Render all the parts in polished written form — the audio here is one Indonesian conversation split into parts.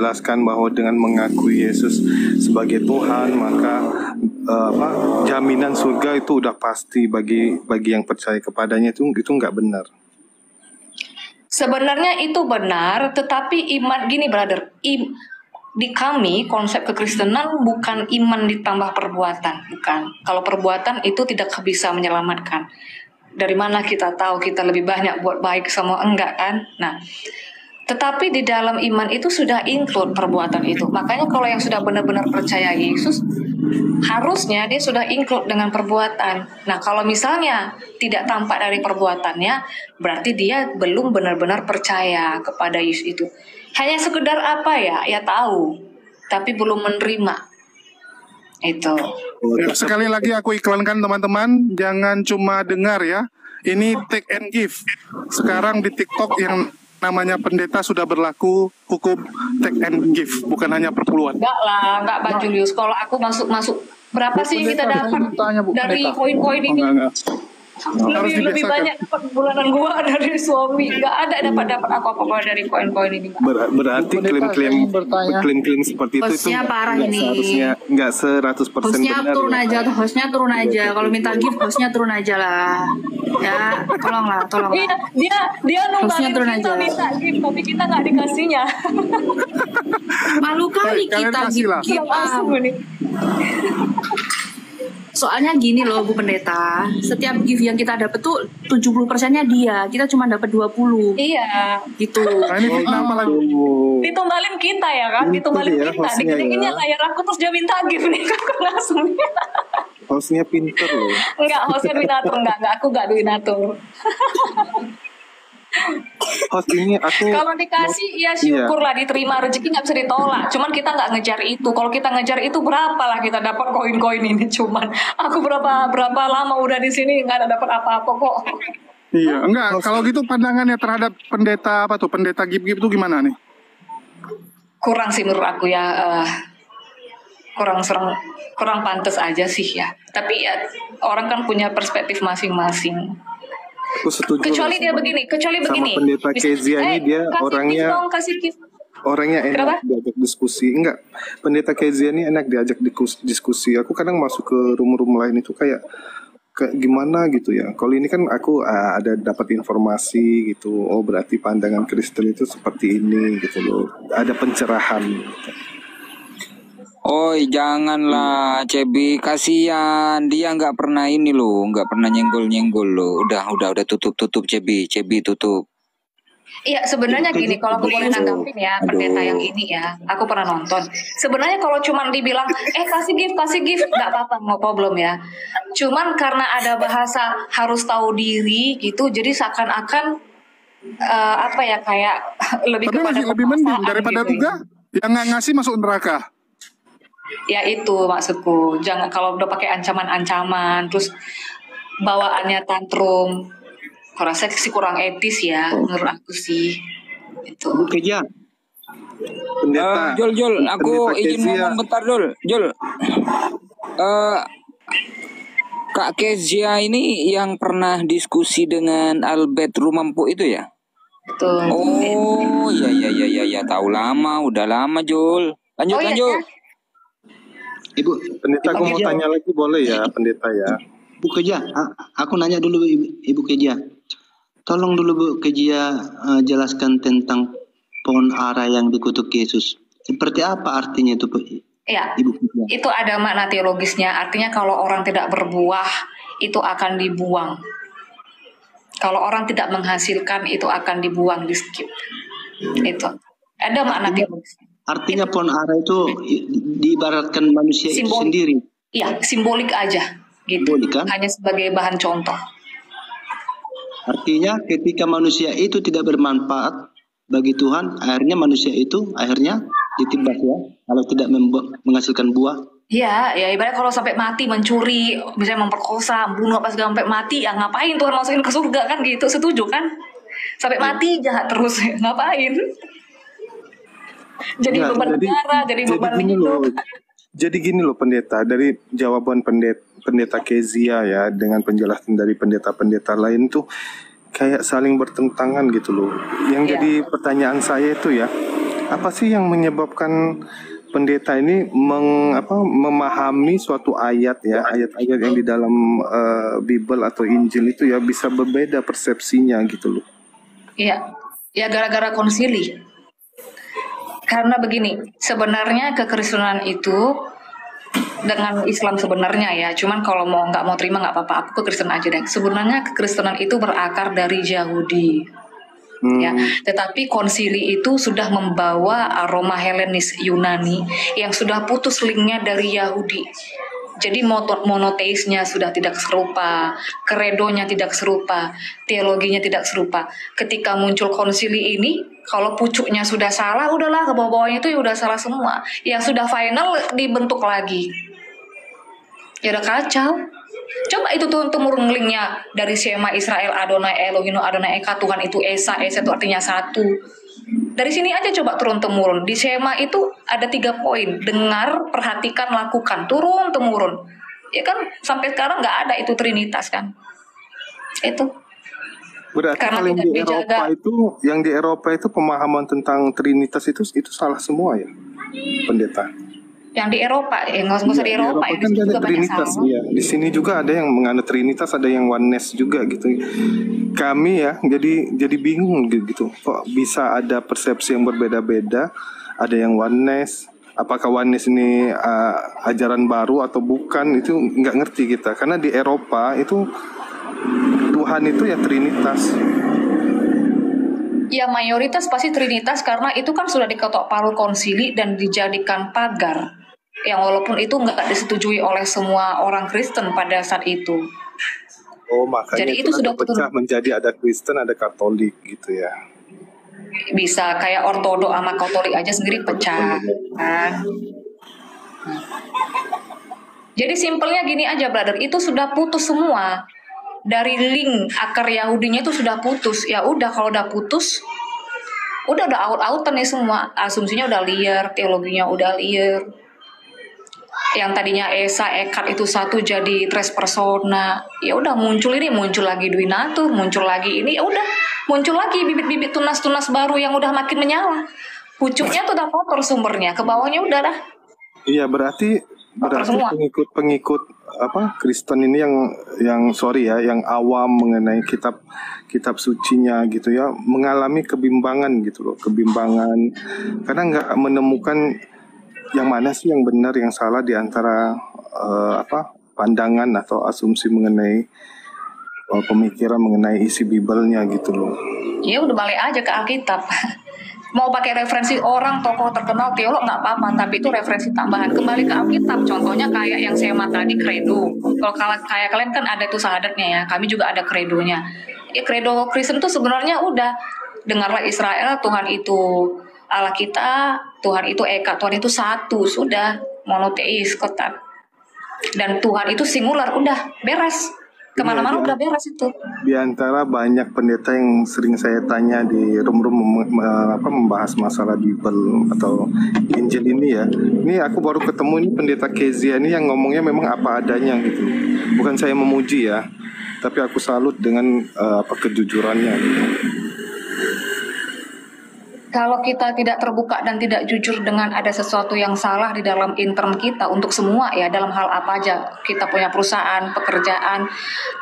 menjelaskan bahwa dengan mengakui Yesus sebagai Tuhan maka jaminan surga itu udah pasti bagi yang percaya kepadanya, itu nggak benar. Sebenarnya itu benar, tetapi iman gini brother, di kami konsep kekristenan bukan iman ditambah perbuatan, bukan. Kalau perbuatan itu tidak bisa menyelamatkan. Dari mana kita tahu kita lebih banyak buat baik sama enggak kan? Nah, tetapi di dalam iman itu sudah include perbuatan itu. Makanya kalau yang sudah benar-benar percaya Yesus, harusnya dia sudah include dengan perbuatan. Nah, kalau misalnya tidak tampak dari perbuatannya, berarti dia belum benar-benar percaya kepada Yesus itu. Hanya sekedar apa ya? Ya tahu, tapi belum menerima. Itu. Sekali lagi aku iklankan teman-teman, jangan cuma dengar ya. Ini take and give. Sekarang di TikTok yang namanya pendeta sudah berlaku hukum take and give, bukan hanya perpuluhan. Enggak lah, enggak Bang Julius. Kalau aku masuk berapa sih kita dapat dari koin-koin ini? Lebih banyak dapat bulanan gua dari suami. Enggak ada dapat apa-apa dari koin-koin ini. Berarti klaim-klaim seperti itu hostnya parah ini. Seharusnya enggak 100% benar. Hostnya turun aja. Kalau minta gift hostnya turun aja lah. Ya, tolonglah. Iya, dia nungguin kita minta gift, tapi kita nggak dikasihnya. Malu kali kita gift nih. Soalnya gini loh Bu Pendeta, setiap gift yang kita dapat tuh 70%-nya dia, kita cuma dapat 20. Iya. Gitu. Nah, ini kenapa lagi? Ditumbalin kita ya kan? Ditumbalin kita. Dikit-dikitnya layar aku terus dia minta gift nih, aku langsung. Hostnya pinter loh. Enggak, hostnya donatur, enggak, aku enggak donatur. Host ini aku kalau dikasih ya syukurlah, diterima, rezeki nggak bisa ditolak. Cuman kita nggak ngejar itu. Kalau kita ngejar itu berapa lah kita dapat koin-koin ini. Cuman aku berapa lama udah di sini nggak ada dapat apa-apa kok. Iya, enggak. Kalau gitu pandangannya terhadap pendeta gib-gib itu gimana nih? Kurang sih menurut aku ya. Kurang pantas aja sih ya. Tapi ya orang kan punya perspektif masing-masing. Aku setuju. Kecuali begini. Sama pendeta Kezia ini dia orangnya enak diajak diskusi. Enggak, pendeta Kezia ini enak diajak diskusi. Aku kadang masuk ke room lain itu kayak gimana gitu ya. Kalau ini kan aku ada dapat informasi gitu. Oh berarti pandangan Kristen itu seperti ini gitu loh. Ada pencerahan. Gitu. Oi, janganlah Cebi, kasihan dia nggak pernah ini loh, nggak pernah nyenggol loh. Udah tutup Cebi tutup. Iya sebenarnya gini, kalau aku boleh nanggapin ya pendeta yang ini ya, aku pernah nonton. Sebenarnya kalau cuman dibilang kasih gift nggak apa-apa, no problem ya. Cuman karena ada bahasa harus tahu diri gitu, jadi seakan-akan kayak lebih tapi kepada lebih mending daripada gitu. juga yang nggak ngasih masuk neraka. Ya itu maksudku, jangan kalau udah pakai ancaman-ancaman terus bawaannya tantrum, aku rasa sih kurang etis ya menurut aku sih. Itu. Kerja. Pendeta. Jul, aku izin ngomong bentar Jul. Kak Kezia ini yang pernah diskusi dengan Albert Rumampu itu ya? Betul. Oh iya, tahu udah lama Jul. Lanjut. Iya. Ibu, pendeta aku mau tanya lagi boleh ya pendeta ya? Bu Kezia, aku nanya dulu Ibu Kezia. Tolong dulu Bu Kezia jelaskan tentang pohon ara yang dikutuk Yesus. Seperti apa artinya itu Bu? Iya, Ibu Kezia. Itu ada makna teologisnya. Artinya kalau orang tidak berbuah itu akan dibuang. Kalau orang tidak menghasilkan itu akan dibuang, di skip. Itu ada makna teologisnya. Artinya pohon ara itu diibaratkan manusia itu sendiri. Iya, simbolik aja gitu. Simbolik, kan? Hanya sebagai bahan contoh. Artinya ketika manusia itu tidak bermanfaat bagi Tuhan, akhirnya manusia itu ditibas ya, kalau tidak menghasilkan buah. Iya, ya ibaratnya kalau sampai mati mencuri, misalnya memperkosa, bunuh apa segala sampai mati, ya ngapain Tuhan masukin ke surga kan gitu, setuju kan? Sampai mati jahat terus, ngapain? Jadi beban negara, jadi beban hidup. Jadi gini loh pendeta, dari jawaban pendeta Kezia ya dengan penjelasan dari pendeta-pendeta lain tuh kayak saling bertentangan gitu loh. Yang jadi pertanyaan saya itu ya, Apa sih yang menyebabkan pendeta ini memahami suatu ayat ya, ayat-ayat yang di dalam Bible atau Injil itu ya bisa berbeda persepsinya gitu loh. Iya, ya gara-gara konsili. Karena begini, sebenarnya kekristenan itu dengan Islam sebenarnya ya, cuman kalau nggak mau terima nggak apa-apa, aku Kristen aja deh. Sebenarnya kekristenan itu berakar dari Yahudi, ya. Tetapi konsili itu sudah membawa aroma Helenis Yunani yang sudah putus linknya dari Yahudi. Jadi monoteisnya sudah tidak serupa, kredonya tidak serupa, teologinya tidak serupa. Ketika muncul konsili ini, kalau pucuknya sudah salah, udahlah ke bawah-bawahnya itu ya udah salah semua. Yang sudah final dibentuk lagi. Ya udah kacau. Coba itu tuh temurun linknya dari Shema Israel, Adonai Elohim, Adonai Eka, Tuhan itu Esa, Esa itu artinya satu. Dari sini aja coba turun-temurun. Di Shema itu ada 3 poin. Dengar, perhatikan, lakukan. Turun-temurun. Ya kan sampai sekarang nggak ada itu Trinitas kan. Itu. Berarti Karena kalau tidak yang di Eropa itu pemahaman tentang Trinitas itu salah semua ya, pendeta. Yang di Eropa, nggak usah di Eropa, kan di sini ada juga banyak Trinitas, salah. ya. Di sini juga ada yang menganut Trinitas, ada yang oneness juga gitu. Kami ya, jadi bingung gitu. Kok bisa ada persepsi yang berbeda-beda? Ada yang oneness. Apakah oneness ini ajaran baru atau bukan? Itu nggak ngerti kita. Karena di Eropa itu Tuhan itu ya Trinitas. Ya mayoritas pasti Trinitas karena itu kan sudah diketok palu konsili dan dijadikan pagar. Yang walaupun itu nggak disetujui oleh semua orang Kristen pada saat itu. Oh, makanya jadi itu sudah pecah menjadi ada Kristen, ada Katolik gitu ya. Bisa kayak Ortodok sama Katolik aja sendiri pecah kan. Jadi simpelnya gini aja brother, itu sudah putus semua. Dari link akar Yahudinya itu sudah putus. Ya udah kalau udah putus, udah out-outan nih semua. Asumsinya udah liar, teologinya udah liar. Yang tadinya Esa, Ekat itu satu jadi tres persona. Ya udah muncul lagi Duinatur, muncul lagi ini, ya udah muncul lagi bibit-bibit tunas-tunas baru yang udah makin menyala. Pucuknya tuh udah kotor sumbernya, ke bawahnya udah dah. Iya, berarti pengikut Kristen ini yang awam mengenai kitab sucinya gitu ya, mengalami kebimbangan gitu loh, karena nggak menemukan yang mana sih yang benar yang salah di antara pandangan atau asumsi mengenai pemikiran mengenai isi Bible-nya gitu loh. Ya udah balik aja ke Alkitab. Mau pakai referensi orang tokoh terkenal teolog nggak apa-apa, tapi itu referensi tambahan. Kembali ke Alkitab, contohnya kayak yang saya tadi kredo. Kalau kayak kalian kan ada tuh sahadatnya ya, kami juga ada kredonya. Ya kredo Kristen tuh sebenarnya udah dengarlah Israel, Tuhan itu Allah kita, Tuhan itu Eka, Tuhan itu satu, sudah monoteis ketat. Dan Tuhan itu singular, udah beres. Kemana-mana udah beres itu. Di antara banyak pendeta yang sering saya tanya di room-room membahas masalah Bible atau Injil ini ya. Ini aku baru ketemu ini pendeta Kezia ini yang ngomongnya memang apa adanya gitu. Bukan saya memuji ya, tapi aku salut dengan kejujurannya gitu. Kalau kita tidak terbuka dan tidak jujur dengan ada sesuatu yang salah di dalam intern kita untuk semua ya, dalam hal apa aja, kita punya perusahaan, pekerjaan,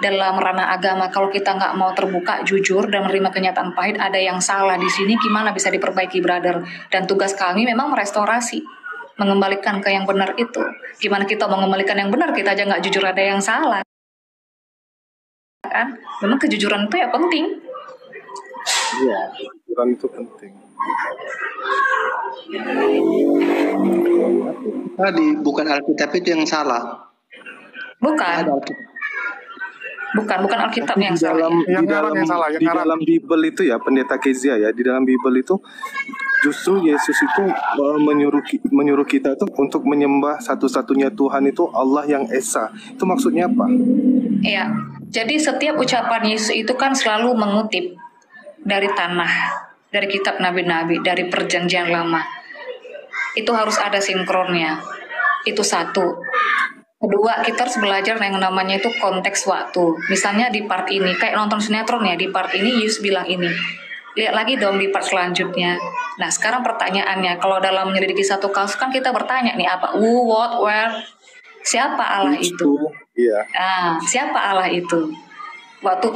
dalam ranah agama, kalau kita nggak mau terbuka, jujur dan menerima kenyataan pahit ada yang salah di sini, gimana bisa diperbaiki brother? Dan tugas kami memang merestorasi, mengembalikan ke yang benar itu. Gimana kita mau mengembalikan yang benar, kita aja nggak jujur ada yang salah kan? Memang kejujuran itu ya penting. Iya, kejujuran itu penting. Tadi bukan Alkitab itu yang salah. Bukan Alkitab yang salah. Di dalam Bible itu ya, pendeta Kezia ya, di dalam Bible itu justru Yesus itu menyuruh kita itu untuk menyembah satu-satunya Tuhan itu Allah yang Esa. Itu maksudnya apa? Iya. Jadi setiap ucapan Yesus itu kan selalu mengutip dari tanah, dari kitab nabi-nabi, dari perjanjian lama. Itu harus ada sinkronnya. Itu satu. Kedua, kita harus belajar yang namanya itu konteks waktu. Misalnya di part ini, kayak nonton sinetron ya, di part ini Yesus bilang ini. lihat lagi dong di part selanjutnya. Nah, sekarang pertanyaannya, kalau dalam menyelidiki satu kasus kan kita bertanya nih apa? Who, what, where? Siapa Allah itu? Iya. Siapa Allah itu? Waktu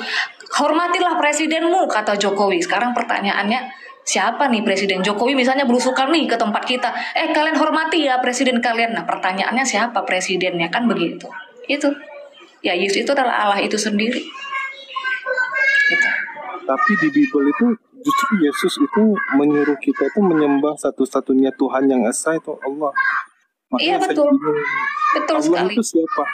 hormatilah presidenmu kata Jokowi. Sekarang pertanyaannya, siapa nih presiden Jokowi misalnya belusukan nih ke tempat kita? Kalian hormati ya presiden kalian. Nah, pertanyaannya siapa presidennya, kan begitu. Itu. Ya, Yesus itu adalah Allah itu sendiri. Gitu. Tapi di Bible itu justru Yesus itu menyuruh kita itu menyembah satu-satunya Tuhan yang esa, itu Allah. Iya, Makanya betul. saya bingung, Betul Allah sekali. itu siapa?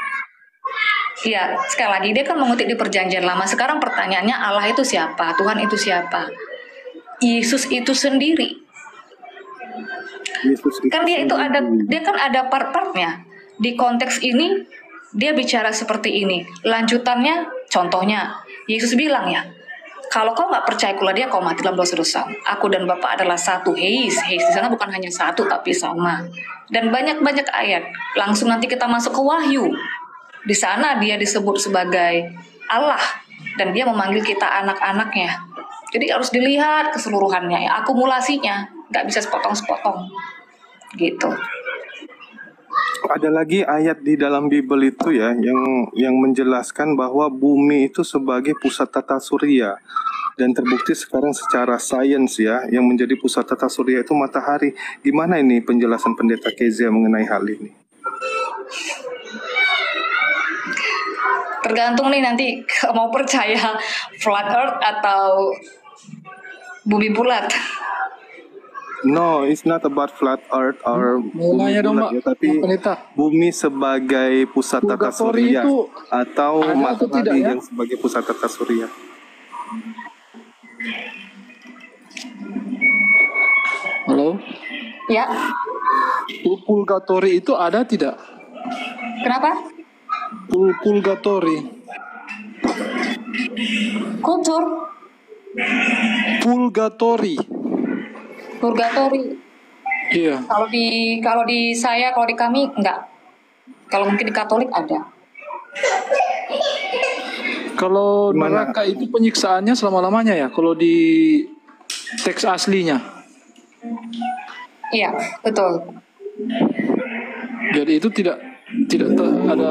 Iya, sekali lagi dia kan mengutip di Perjanjian Lama. Sekarang pertanyaannya, Allah itu siapa? Tuhan itu siapa? Yesus itu sendiri. Yesus itu Kan dia itu sendiri. dia kan ada part-partnya. Di konteks ini dia bicara seperti ini. Lanjutannya, contohnya, Yesus bilang ya, kalau kau nggak percaya kepada dia, kau mati dalam dosa-dosa. Aku dan Bapa adalah satu. Heis di sana bukan hanya satu tapi sama. Dan banyak-banyak ayat. Langsung nanti kita masuk ke Wahyu. Di sana dia disebut sebagai Allah dan dia memanggil kita anak-anaknya. Jadi harus dilihat keseluruhannya, ya, akumulasinya, nggak bisa sepotong-sepotong, gitu. Ada lagi ayat di dalam Bible itu ya yang menjelaskan bahwa bumi itu sebagai pusat tata surya, dan terbukti sekarang secara sains ya, yang menjadi pusat tata surya itu matahari. Gimana ini penjelasan Pendeta Kezia mengenai hal ini? Tergantung nih nanti mau percaya flat earth atau bumi bulat. No, it's not about flat earth or Mau bumi nanya dong, bulat Mbak, ya, tapi Mbak Pendeta. bumi sebagai pusat tata Purgatory surya itu atau ada atau tidak matahari ya? yang sebagai pusat tata surya. Halo? Ya, Purgatory itu ada tidak? kenapa? Purgatory. Kultur, Purgatory. purgatori. Iya. Kalau di kami enggak. Kalau mungkin di Katolik ada. Kalau Gimana? neraka itu penyiksaannya selama-lamanya ya? Kalau di teks aslinya. Iya, betul. Jadi itu tidak ada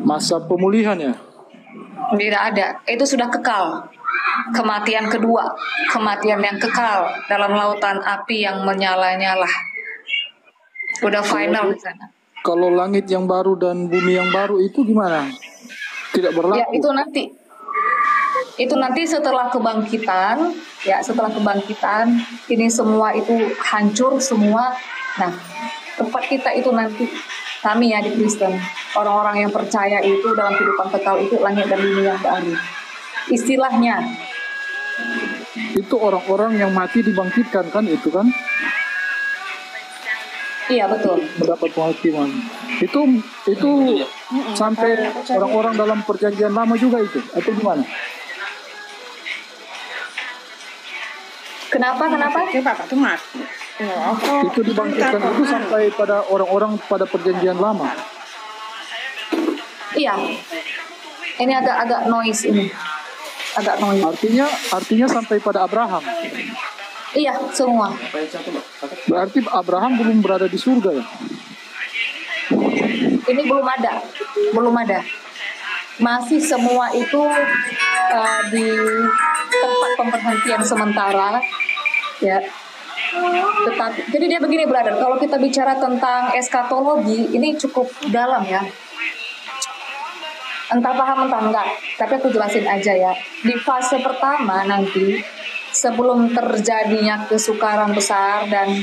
masa pemulihan ya? Tidak ada. Itu sudah kekal. Kematian kedua, kematian yang kekal dalam lautan api yang menyala-nyala. Udah final di sana. Kalau langit yang baru dan bumi yang baru itu gimana? Tidak berlaku. Ya, itu nanti setelah kebangkitan, ya setelah kebangkitan ini semua itu hancur semua. Nah, tempat kita itu nanti kami ya di Kristen, orang-orang yang percaya itu dalam kehidupan kekal itu langit dan bumi yang baru. Istilahnya. Itu orang-orang yang mati dibangkitkan kan itu kan? Iya, betul. Mendapat penghakiman. Itu sampai orang-orang dalam perjanjian lama juga itu atau gimana? Kenapa? Itu dibangkitkan itu sampai pada orang-orang pada perjanjian lama. Iya. Ini agak noise ini. Agak noise. Artinya sampai pada Abraham. Iya, semua. Berarti Abraham belum berada di surga ya? Ini belum ada. Masih semua itu di tempat pemberhentian sementara, ya. Tetapi, jadi dia begini, brother. Kalau kita bicara tentang eskatologi, ini cukup dalam ya. Entah paham entah enggak, tapi aku jelasin aja ya. Di fase pertama nanti, sebelum terjadinya kesukaran besar dan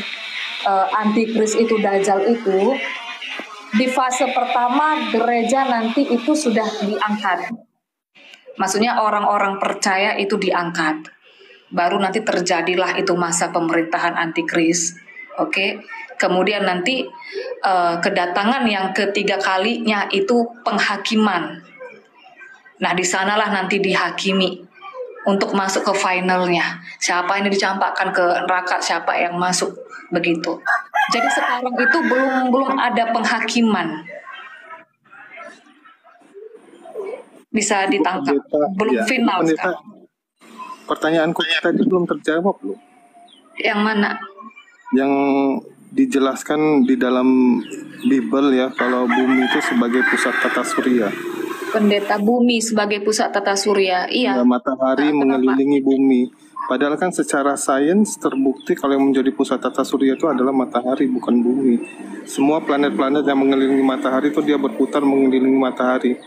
antikris itu, Dajjal itu, di fase pertama gereja nanti itu sudah diangkat. Maksudnya orang-orang percaya itu diangkat. Baru nanti terjadilah itu masa pemerintahan antikris. Oke. Kemudian nanti kedatangan yang ketiga kalinya itu penghakiman. Nah, di sanalah nanti dihakimi untuk masuk ke finalnya. Siapa yang dicampakkan ke neraka, siapa yang masuk, begitu. Jadi sekarang itu belum ada penghakiman. Bisa ditangkap, belum ya, final pendeta, sekarang. Pertanyaanku tadi belum terjawab loh. Yang mana? Yang dijelaskan di dalam Bible ya, kalau bumi itu sebagai pusat tata surya. Pendeta bumi sebagai pusat tata surya. Ya, Iya. matahari Kenapa? mengelilingi bumi. Padahal kan secara sains terbukti kalau yang menjadi pusat tata surya itu adalah matahari, bukan bumi. Semua planet-planet yang mengelilingi matahari itu dia berputar mengelilingi matahari.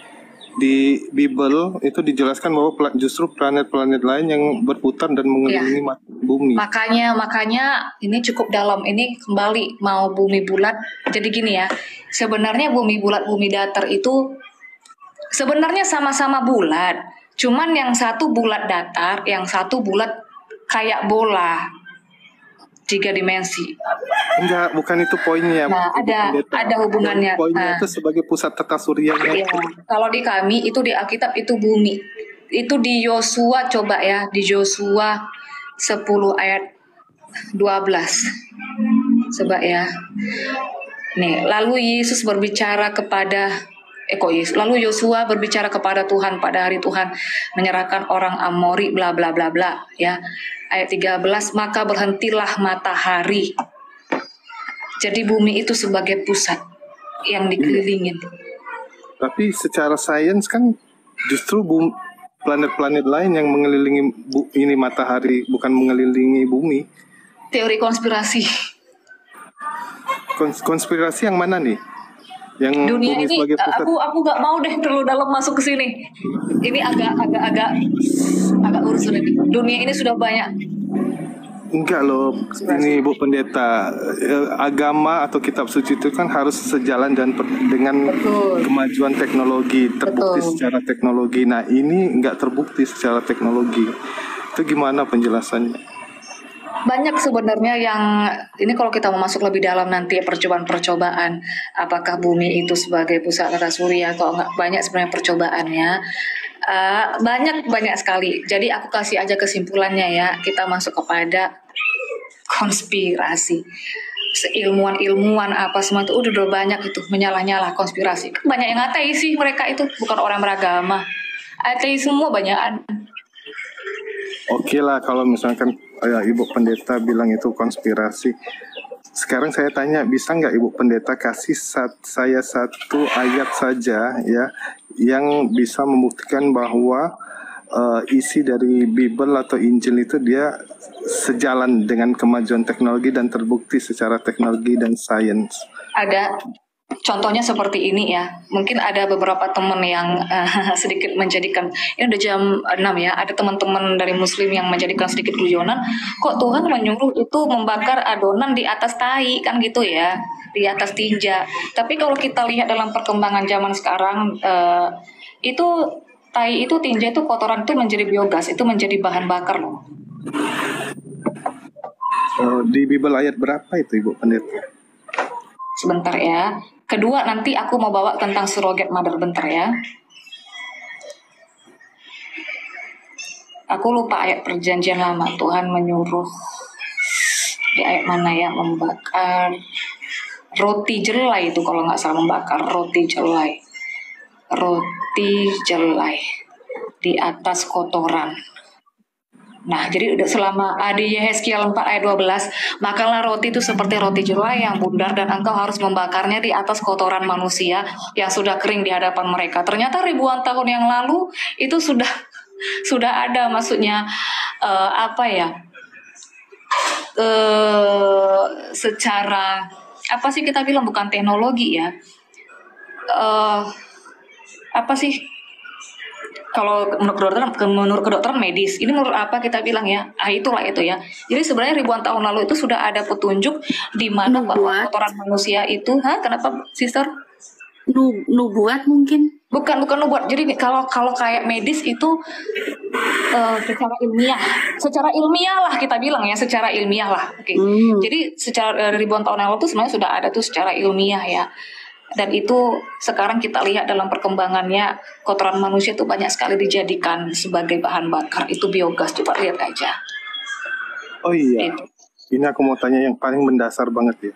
Di Bible itu dijelaskan bahwa justru planet-planet lain yang berputar dan Iya. mengelilingi bumi. Makanya ini cukup dalam. Ini kembali mau bumi bulat. Jadi gini ya, sebenarnya bumi bulat, bumi datar itu sebenarnya sama-sama bulat. Cuman yang satu bulat datar, yang satu bulat kayak bola. 3 dimensi. Enggak, bukan itu poinnya. Nah, ada hubungannya. Poinnya Nah, itu sebagai pusat tata suryanya. ya, kalau di kami itu di Alkitab itu bumi. Itu di Yosua coba ya, di Yosua 10 ayat 12. Coba ya. Nih, lalu Yesus berbicara kepada lalu Yosua berbicara kepada Tuhan pada hari Tuhan menyerahkan orang Amori bla bla bla bla ya. Ayat 13, maka berhentilah matahari. Jadi bumi itu sebagai pusat yang dikelilingin. Tapi secara sains kan justru planet-planet lain yang mengelilingi ini matahari, bukan mengelilingi bumi. Teori konspirasi. Konspirasi yang mana nih? Yang Dunia bumi ini sebagai pusat. aku nggak mau deh terlalu dalam masuk ke sini. Ini agak urusan ini. Dunia ini sudah banyak. Enggak loh, ini Bu Pendeta, agama atau kitab suci itu kan harus sejalan dan dengan Betul. kemajuan teknologi, terbukti Betul. secara teknologi. Nah ini enggak terbukti secara teknologi. Itu gimana penjelasannya? Banyak sebenarnya yang ini kalau kita mau masuk lebih dalam nanti percobaan-percobaan apakah bumi itu sebagai pusat tata surya atau enggak, banyak sebenarnya percobaannya. Banyak sekali. Jadi aku kasih aja kesimpulannya ya. Kita masuk kepada konspirasi. Ilmuwan apa semua itu udah banyak itu menyalah-nyalah konspirasi. Banyak yang ateis sih, mereka itu bukan orang beragama. Ateis semua banyakan. Oke lah kalau misalkan Ibu Pendeta bilang itu konspirasi. Sekarang saya tanya, bisa nggak Ibu Pendeta kasih saya satu ayat saja ya yang bisa membuktikan bahwa isi dari Bible atau Injil itu dia sejalan dengan kemajuan teknologi dan terbukti secara teknologi dan sains. Ada contohnya seperti ini ya. Mungkin ada beberapa teman yang sedikit menjadikan, ini udah jam 6 ya, ada teman-teman dari Muslim yang menjadikan sedikit guyonan, kok Tuhan menyuruh itu membakar adonan di atas tai kan gitu ya, di atas tinja. Tapi kalau kita lihat dalam perkembangan zaman sekarang, itu tai itu, tinja itu, kotoran itu menjadi biogas, itu menjadi bahan bakar loh. Di Bible ayat berapa itu Ibu Pendeta? Sebentar ya. Kedua nanti aku mau bawa tentang surrogate mother, bentar ya. Aku lupa ayat perjanjian lama. Tuhan menyuruh di ayat mana ya, membakar roti jelai itu kalau nggak salah, membakar roti jelai di atas kotoran. Nah, jadi udah selama di Yehezkiel 4 ayat 12, makanlah roti itu seperti roti jelai yang bundar dan engkau harus membakarnya di atas kotoran manusia yang sudah kering di hadapan mereka. Ternyata ribuan tahun yang lalu itu sudah ada, maksudnya secara apa sih kita bilang, bukan teknologi ya. Apa sih? Kalau menurut kedokteran medis, ini menurut apa kita bilang ya? Itulah itu ya. Jadi sebenarnya ribuan tahun lalu itu sudah ada petunjuk di mana bahwa kotoran manusia itu, kenapa, sister? Nubuat mungkin? Bukan nubuat. Jadi kalau kayak medis itu secara ilmiah lah kita bilang ya, secara ilmiah lah. Oke. Jadi secara ribuan tahun lalu itu sebenarnya sudah ada tuh secara ilmiah ya. Dan itu sekarang kita lihat dalam perkembangannya, kotoran manusia itu banyak sekali dijadikan sebagai bahan bakar, itu biogas. Coba lihat aja. Oh iya, ini aku mau tanya yang paling mendasar banget ya.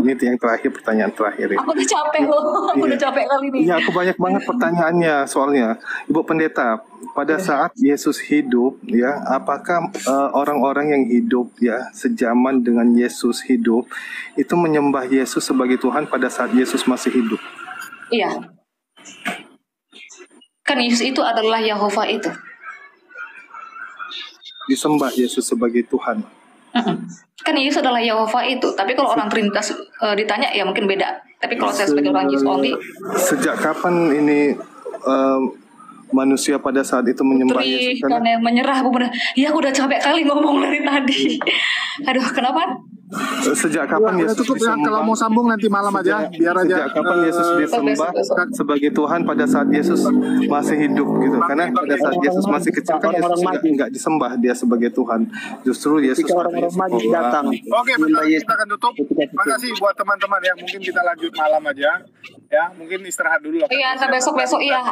Ini yang terakhir, pertanyaan terakhir ya. Aku udah capek loh, aku udah capek kali ini. Iya, aku banyak banget pertanyaannya soalnya. Ibu Pendeta, pada saat Yesus hidup ya, apakah orang-orang yang hidup ya sejaman dengan Yesus hidup itu menyembah Yesus sebagai Tuhan pada saat Yesus masih hidup? Iya. Kan Yesus itu adalah Yehova itu. Disembah Yesus sebagai Tuhan. Kan Yesus adalah Yehova itu. Tapi kalau orang Trinitas ditanya ya mungkin beda. Tapi kalau saya sebagai orang Yesus only, Sejak kapan ini manusia pada saat itu menyembah Yesus? kan yang menyerah, Bu. Ya aku udah capek kali ngomong dari tadi. Aduh, kenapa? Sejak kapan Udah Yesus cukup ya, kalau disembah? mau sambung nanti malam aja, biar aja. Sejak kapan Yesus disembah sebagai Tuhan pada saat Yesus masih hidup gitu? Karena pada saat Yesus masih kecil kan Yesus nggak disembah dia sebagai Tuhan. Justru Yesus Ketika orang-orang maju datang. Oke, betul. Kita akan tutup. Terima kasih buat teman-teman ya. Mungkin kita lanjut malam aja. Ya, mungkin istirahat dulu. Iya, sampai besok-besok iya.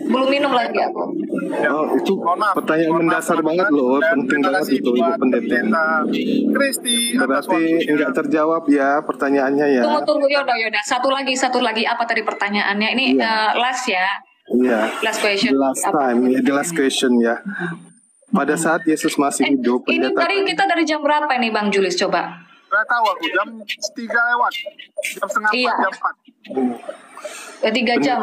Belum minum lagi aku. Oh, itu pertanyaan mendasar banget loh, penting banget itu Ibu Pendeta. Kristi, Berarti nggak terjawab ya pertanyaannya ya? Tunggu, Yoda. Satu lagi. Apa tadi pertanyaannya? Ini last ya. Iya. Last question. The last time, ya, the last question ya. Pada saat Yesus masih hidup, Ini tadi kita dari jam berapa nih Bang Julius, coba? Gak tahu aku, jam 3 lewat. Jam setengah 4, Iya. jam 4. 3 jam.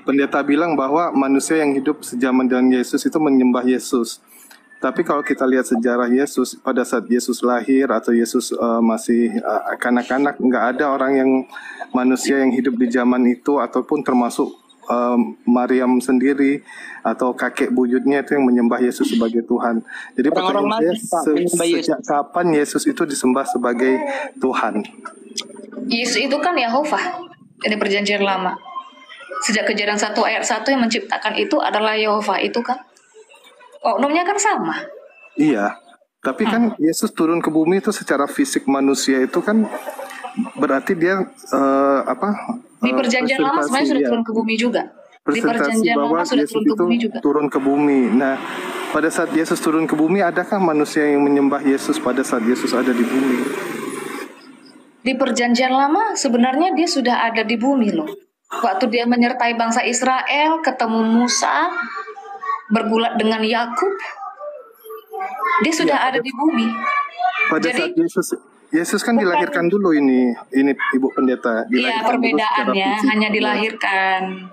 Pendeta bilang bahwa manusia yang hidup sejaman dengan Yesus itu menyembah Yesus. Tapi kalau kita lihat sejarah Yesus, pada saat Yesus lahir atau Yesus masih kanak-kanak, nggak ada orang yang manusia yang hidup di zaman itu ataupun termasuk Maryam sendiri atau kakek buyutnya itu yang menyembah Yesus sebagai Tuhan. Jadi pertanyaan saya, sejak kapan Yesus itu disembah sebagai Tuhan? Yesus itu kan Yehova. Ini perjanjian lama. Sejak Kejadian 1 ayat 1 yang menciptakan itu adalah Yehova itu kan. Oknumnya kan sama. Iya, tapi kan Yesus turun ke bumi itu secara fisik manusia itu kan berarti dia Di perjanjian lama sebenarnya sudah turun ke bumi juga. Di perjanjian lama sudah turun ke bumi juga. Turun ke bumi. Nah, pada saat Yesus turun ke bumi, adakah manusia yang menyembah Yesus pada saat Yesus ada di bumi? Di perjanjian lama sebenarnya dia sudah ada di bumi loh. Waktu dia menyertai bangsa Israel, ketemu Musa, bergulat dengan Yakub, dia sudah ada di bumi. Pada Jadi, saat Yesus kan dilahirkan dulu ini Ibu Pendeta. Iya, perbedaannya hanya dilahirkan.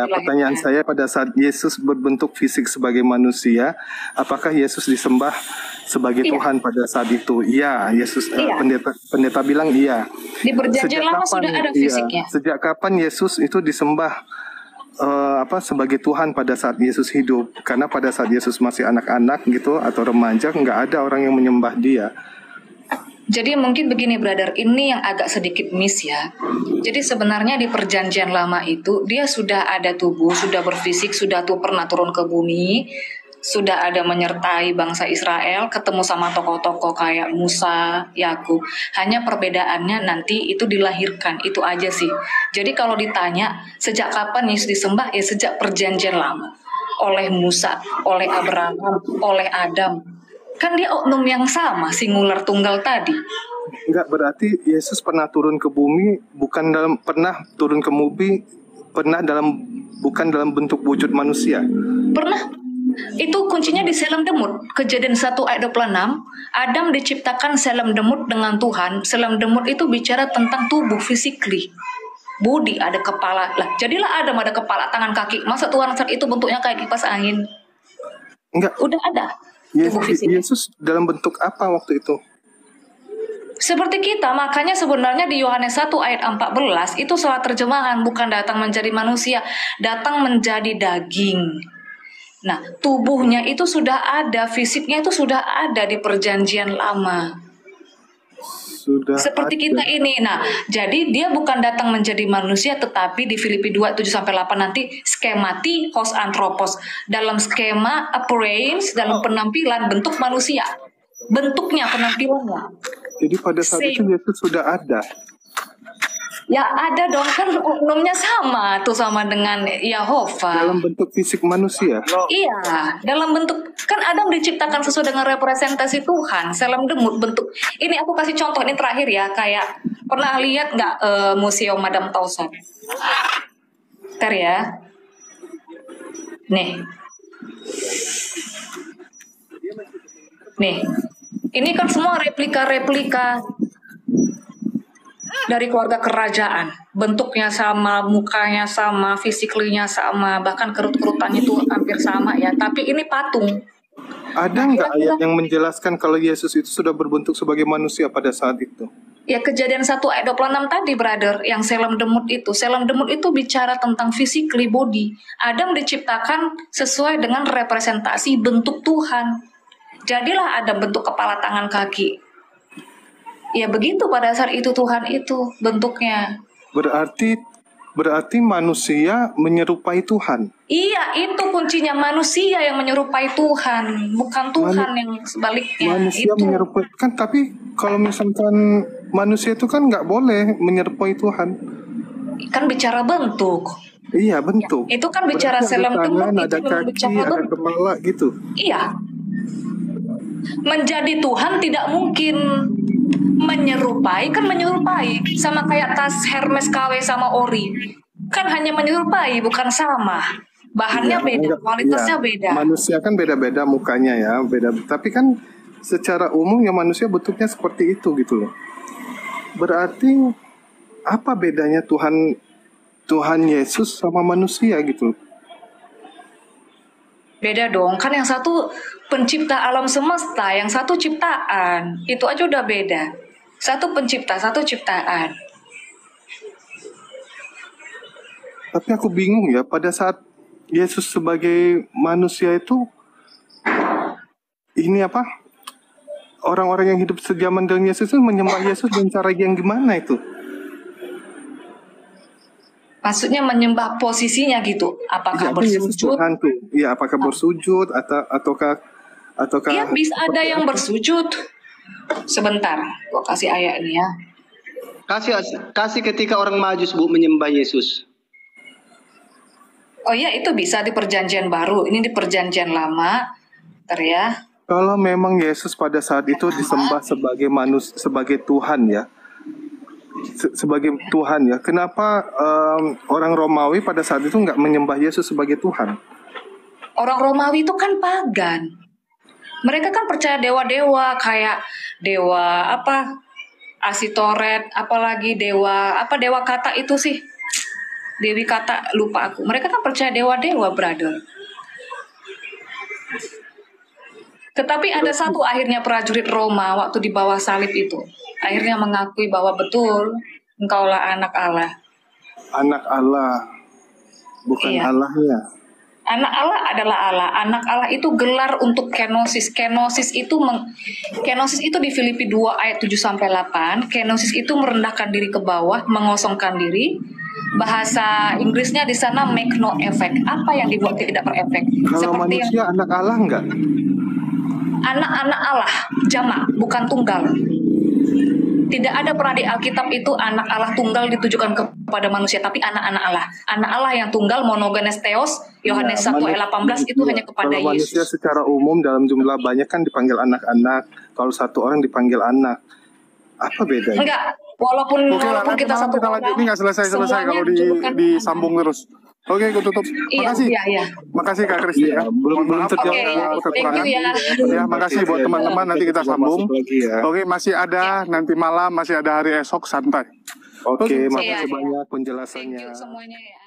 Pertanyaan saya pada saat Yesus berbentuk fisik sebagai manusia, apakah Yesus disembah sebagai Tuhan pada saat itu? Iya, Yesus pendeta bilang iya. Di perjanjian lama sudah ada fisiknya. Sejak kapan Yesus itu disembah sebagai Tuhan pada saat Yesus hidup? Karena pada saat Yesus masih anak-anak gitu atau remaja, nggak ada orang yang menyembah dia. Jadi mungkin begini brother, ini yang agak sedikit miss ya. Jadi sebenarnya di perjanjian lama itu dia sudah ada tubuh, sudah berfisik, sudah pernah turun ke bumi, sudah ada menyertai bangsa Israel, ketemu sama tokoh-tokoh kayak Musa, Yakub. Hanya perbedaannya nanti itu dilahirkan, itu aja sih. Jadi kalau ditanya sejak kapan Yesus disembah, ya sejak perjanjian lama. Oleh Musa, oleh Abraham, oleh Adam. Kan dia oknum yang sama, singular tunggal tadi. Enggak, berarti Yesus pernah turun ke bumi bukan bukan dalam bentuk wujud manusia. Pernah. Itu kuncinya di Selem Demut. Kejadian 1 ayat 26, Adam diciptakan Selem Demut dengan Tuhan. Selem Demut itu bicara tentang tubuh physically. Budi, ada kepala. Lah, jadilah Adam ada kepala, tangan, kaki. Masa Tuhan saat itu bentuknya kayak kipas angin? Enggak. Udah ada. Yesus dalam bentuk apa waktu itu? Seperti kita, makanya sebenarnya di Yohanes 1 ayat 14 itu salah terjemahan, bukan datang menjadi manusia, datang menjadi daging. Nah, tubuhnya itu sudah ada, fisiknya itu sudah ada di perjanjian lama. Seperti kita ini. Nah, jadi dia bukan datang menjadi manusia, tetapi di Filipi 2, 7-8 nanti skemati hos anthropos. Dalam skema appearance, dalam penampilan bentuk manusia. Bentuknya, penampilannya. Jadi pada saat itu Yesus sudah ada. Ya ada dong, kan oknumnya sama tuh sama dengan Yehova. Dalam bentuk fisik manusia. Iya, dalam bentuk, kan Adam diciptakan sesuai dengan representasi Tuhan. Selem Demut bentuk. Ini aku kasih contoh, ini terakhir ya, kayak pernah lihat nggak Museum Madame Tussauds? Ntar ya. Nih. Nih. Ini kan semua replika-replika dari keluarga kerajaan. Bentuknya sama, mukanya sama, fisiklinya sama, bahkan kerut-kerutannya itu hampir sama ya. Tapi ini patung. Ada Nah, nggak ayat kira-kira yang menjelaskan kalau Yesus itu sudah berbentuk sebagai manusia pada saat itu? ya Kejadian 1 ayat 26 tadi, brother, yang Selem Demut itu. Selem Demut itu bicara tentang physically body. Adam diciptakan sesuai dengan representasi bentuk Tuhan. Jadilah Adam bentuk kepala, tangan, kaki. Ya begitu pada saat itu Tuhan itu bentuknya. Berarti manusia menyerupai Tuhan. Iya, itu kuncinya, manusia yang menyerupai Tuhan, bukan Tuhan yang sebaliknya. Manusia Itu menyerupai kan, tapi kalau misalkan manusia itu kan nggak boleh menyerupai Tuhan. kan bicara bentuk. Iya, bentuk. Itu kan bicara Berarti ada Selem Demut, tangan, itu ada memang kaki, bicara ada bentuk. kepala gitu. Iya, menjadi Tuhan tidak mungkin menyerupai, kan menyerupai sama kayak tas Hermes KW sama ori, kan hanya menyerupai bukan sama, bahannya Iya, beda, kualitasnya iya. beda. Manusia kan beda-beda mukanya ya, beda. Tapi kan secara umum ya manusia bentuknya seperti itu gitu loh. Berarti apa bedanya Tuhan Yesus sama manusia gitu? Beda dong, kan yang satu pencipta alam semesta, yang satu ciptaan, itu aja udah beda. Satu pencipta, satu ciptaan. Tapi aku bingung ya, pada saat Yesus sebagai manusia itu, ini apa? Orang-orang yang hidup sejaman dengan Yesus itu menyembah Yesus dengan cara yang gimana itu? Maksudnya menyembah posisinya gitu, Iya, apakah apa Yesus bersujud? Tuhan tuh? Iya, apakah bersujud ataukah Iya, bisa ada seperti yang apa? bersujud. Sebentar, gua kasih ayat ini ya. Kasih ketika orang Majus Bu menyembah Yesus. Oh iya, itu bisa di perjanjian baru. Ini di perjanjian lama. Bentar ya. Kalau memang Yesus pada saat itu disembah sebagai sebagai Tuhan ya, sebagai Tuhan ya, kenapa orang Romawi pada saat itu nggak menyembah Yesus sebagai Tuhan? Orang Romawi itu kan pagan. Mereka kan percaya dewa-dewa kayak dewa apa? Asitoret, apalagi dewa kata itu sih. Dewi kata, lupa aku. Mereka kan percaya dewa-dewa, brother. Tetapi ada satu akhirnya prajurit Roma waktu di bawah salib itu. Akhirnya mengakui bahwa betul engkaulah anak Allah. Anak Allah, bukan Iya. Allahnya. Anak Allah adalah Allah. Anak Allah itu gelar untuk kenosis. Kenosis itu di Filipi 2 ayat 7 sampai 8. Kenosis itu merendahkan diri ke bawah, mengosongkan diri. Bahasa Inggrisnya di sana make no effect. Apa yang dibuat tidak berefek? Kalau Seperti yang manusia anak Allah nggak? anak-anak Allah, jamak, bukan tunggal. Tidak ada pernah di Alkitab itu anak Allah tunggal ditujukan kepada manusia, tapi anak-anak Allah. Anak Allah yang tunggal, monogenes theos, Yohanes 1 ayat 18 itu hanya kepada Kalau manusia Yesus. secara umum dalam jumlah banyak kan dipanggil anak-anak. Kalau satu orang dipanggil anak, apa bedanya? Enggak, walaupun Oke lah, nanti kita malam satu kita lanjut. orang, Ini nggak selesai-selesai semuanya kalau dijulukan disambung terus. Oke, aku tutup. Iya, Makasih. iya. Makasih Kak Kristi ya. belum Mohon maaf terjawab Oke, kalau thank kekurangan. you ya. Ya, makasih buat teman-teman. Nanti kita sambung. Lagi ya. Oke, masih ada nanti malam, masih ada hari esok santai. Oke, Oke. makasih Iya. banyak Thank penjelasannya. you semuanya ya.